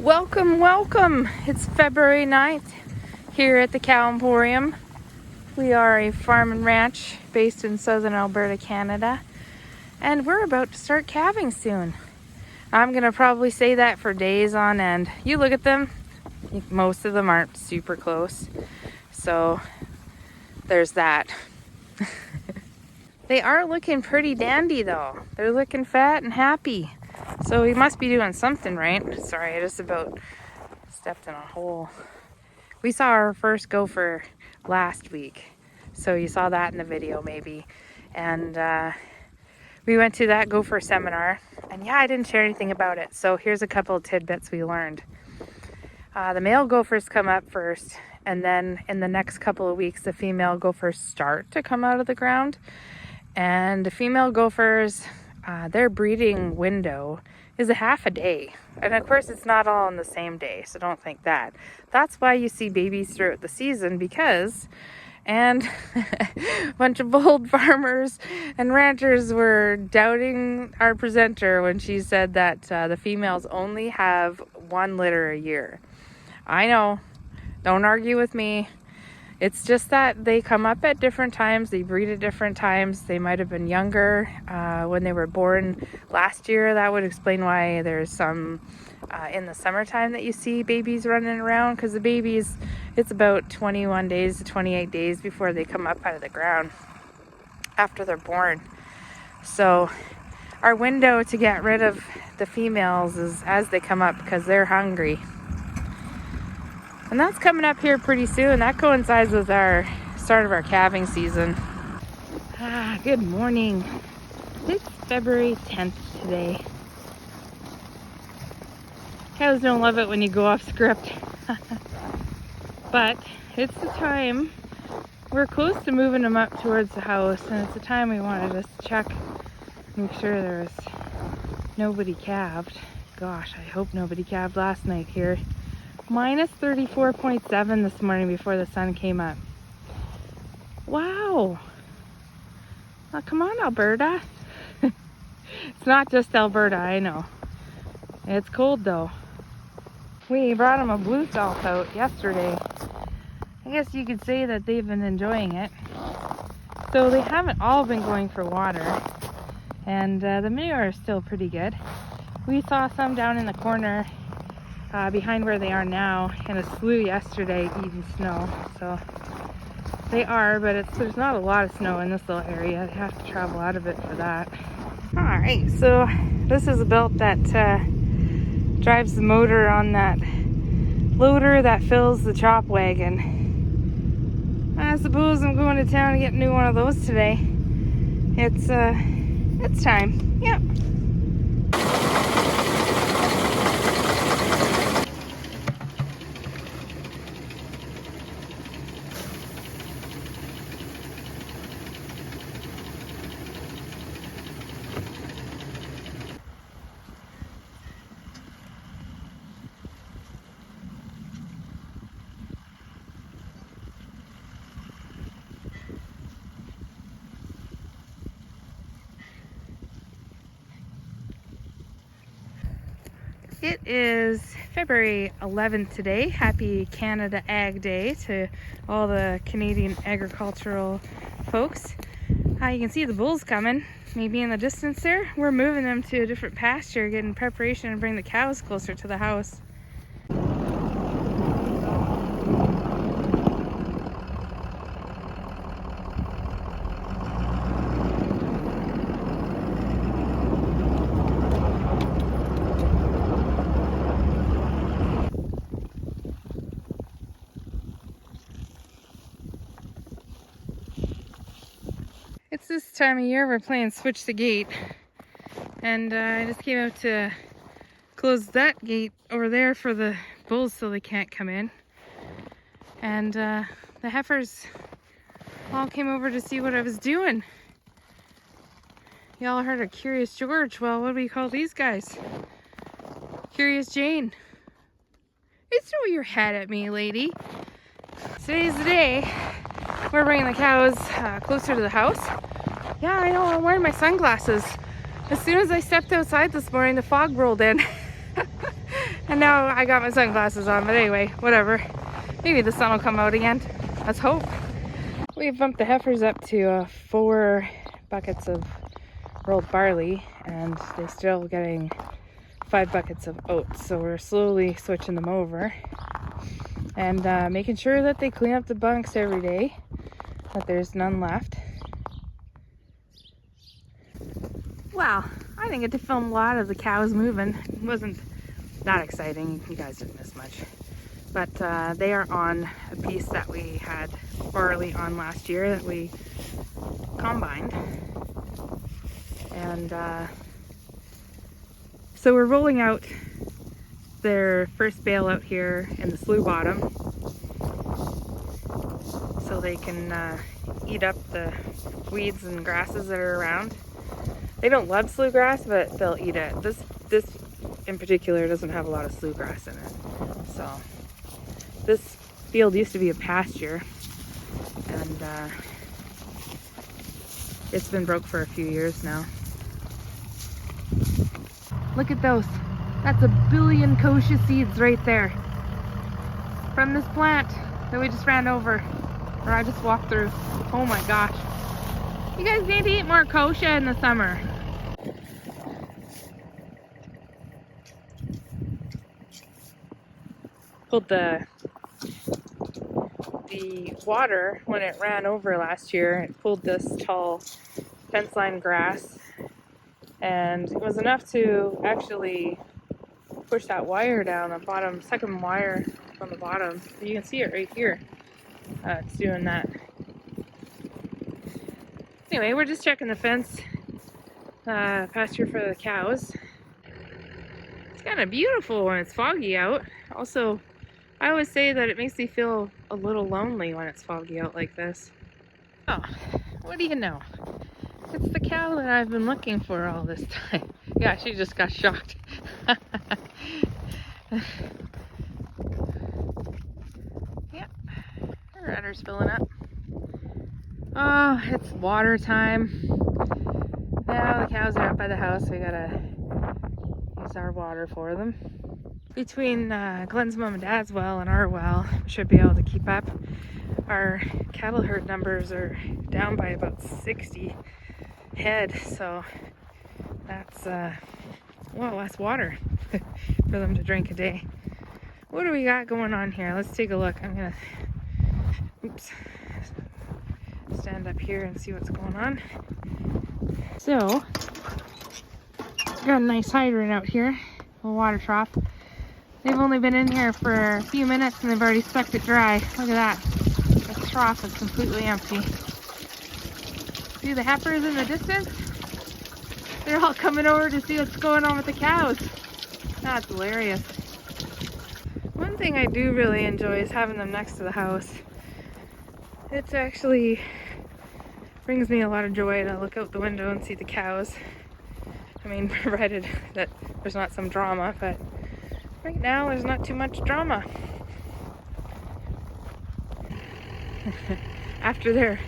Welcome, welcome. It's February 9th here at the Cow Emporium. We are a farm and ranch based in southern Alberta, Canada, and we're about to start calving soon. I'm gonna probably say that for days on end. You look at them, most of them aren't super close, so there's that. They are looking pretty dandy though. They're looking fat and happy. So we must be doing something right. Sorry, I just about stepped in a hole. We saw our first gopher last week. So you saw that in the video maybe. And we went to that gopher seminar. And yeah, I didn't share anything about it. So here's a couple of tidbits we learned. The male gophers come up first. And then in the next couple of weeks, the female gophers start to come out of the ground. And the female gophers, their breeding window is a half a day. And of course, it's not all on the same day, so don't think that. That's why you see babies throughout the season, because, and a bunch of old farmers and ranchers were doubting our presenter when she said that the females only have one litter a year. I know, don't argue with me. It's just that they come up at different times. They breed at different times. They might have been younger when they were born last year. That would explain why there's some in the summertime that you see babies running around, because the babies, it's about 21 days to 28 days before they come up out of the ground after they're born. So our window to get rid of the females is as they come up, because they're hungry. And that's coming up here pretty soon. That coincides with our start of our calving season. Good morning. It's February 10th today. Cows don't love it when you go off script. But it's the time. We're close to moving them up towards the house, and it's the time we want to just check, make sure there's nobody calved. Gosh, I hope nobody calved last night here. Minus 34.7 this morning before the sun came up. Wow. Well, come on, Alberta. It's not just Alberta, I know. It's cold though. We brought them a blue salt out yesterday. I guess you could say that they've been enjoying it. So they haven't all been going for water. And the manure is still pretty good. We saw some down in the corner behind where they are now in a slough yesterday eating snow. So they are, but there's not a lot of snow in this little area. They have to travel out of it for that. Alright, so this is a belt that drives the motor on that loader that fills the chop wagon. I suppose I'm going to town to get a new one of those today. It's time. Yep. It is February 11th today. Happy Canada Ag Day to all the Canadian agricultural folks. You can see the bulls coming, maybe in the distance there. We're moving them to a different pasture, getting preparation to bring the cows closer to the house. It's this time of year we're playing switch the gate, and I just came out to close that gate over there for the bulls so they can't come in, and the heifers all came over to see what I was doing. Y'all heard of Curious George. Well, what do we call these guys? Curious Jane. Hey, throw your hat at me, lady. Today's the day. We're bringing the cows closer to the house. Yeah, I know, I'm wearing my sunglasses. As soon as I stepped outside this morning, the fog rolled in. And now I got my sunglasses on, but anyway, whatever. Maybe the sun will come out again. Let's hope. We've bumped the heifers up to 4 buckets of rolled barley, and they're still getting 5 buckets of oats. So we're slowly switching them over and making sure that they clean up the bunks every day, that there's none left. Wow, I didn't get to film a lot of the cows moving. It wasn't that exciting. You guys didn't miss much. But they are on a piece that we had barley on last year that we combined. And so we're rolling out their first bale out here in the slough bottom so they can eat up the weeds and grasses that are around. They don't love slough grass, but they'll eat it. This in particular doesn't have a lot of slough grass in it. So this field used to be a pasture, and it's been broke for a few years now. Look at those. That's 1 billion kochia seeds right there from this plant that we just ran over, or I just walked through. Oh my gosh. You guys need to eat more kochia in the summer. Pulled the water when it ran over last year. It pulled this tall fence line grass, and it was enough to actually push that wire down, the bottom, second wire on the bottom. You can see it right here. It's doing that. Anyway, we're just checking the fence pasture for the cows. It's kind of beautiful when it's foggy out. Also, I always say that it makes me feel a little lonely when it's foggy out like this. Oh, what do you know? It's the cow that I've been looking for all this time. Yeah, she just got shocked. Yep, her udder's filling up. Oh, it's water time. Now the cows are out by the house. We gotta use our water for them. Between Glenn's mom and dad's well and our well, we should be able to keep up. Our cattle herd numbers are down by about 60 head, so that's less water for them to drink a day. What do we got going on here? Let's take a look. I'm gonna stand up here and see what's going on. So, got a nice hydrant out here, a water trough. They've only been in here for a few minutes and they've already sucked it dry. Look at that. The trough is completely empty. See the heifers in the distance? They're all coming over to see what's going on with the cows. That's hilarious. One thing I do really enjoy is having them next to the house. It actually brings me a lot of joy to look out the window and see the cows. I mean, provided that there's not some drama, but right now there's not too much drama. After their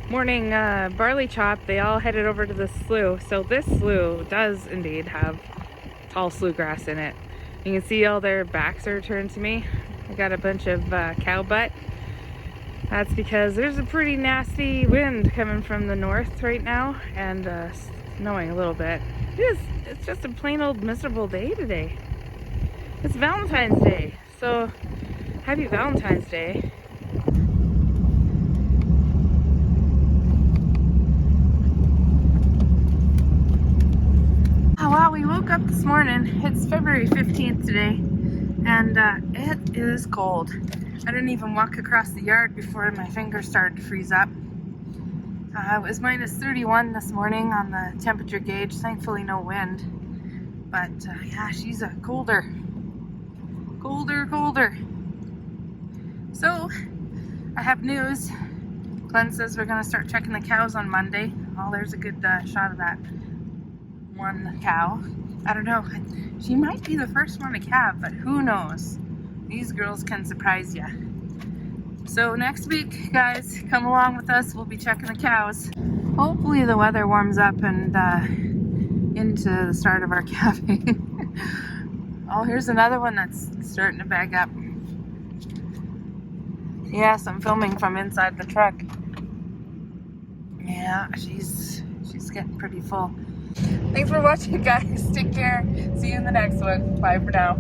morning barley chop, they all headed over to the slough. So this slough does indeed have tall slough grass in it. You can see all their backs are turned to me. I got a bunch of cow butt. That's because there's a pretty nasty wind coming from the north right now, and snowing a little bit. It's just a plain old miserable day today. It's Valentine's Day, so happy Valentine's Day. Oh wow, we woke up this morning. It's February 15th today, and it is cold. I didn't even walk across the yard before my fingers started to freeze up. It was minus 31 this morning on the temperature gauge. Thankfully no wind. But yeah, she's colder. Colder. So, I have news. Glenn says we're going to start checking the cows on Monday. Oh, there's a good shot of that one cow. I don't know. She might be the first one to calve, but who knows? These girls can surprise you. So next week, guys, come along with us. We'll be checking the cows. Hopefully the weather warms up and into the start of our calving. Oh, here's another one that's starting to back up. Yes, I'm filming from inside the truck. Yeah, she's getting pretty full. Thanks for watching, guys. Take care. See you in the next one. Bye for now.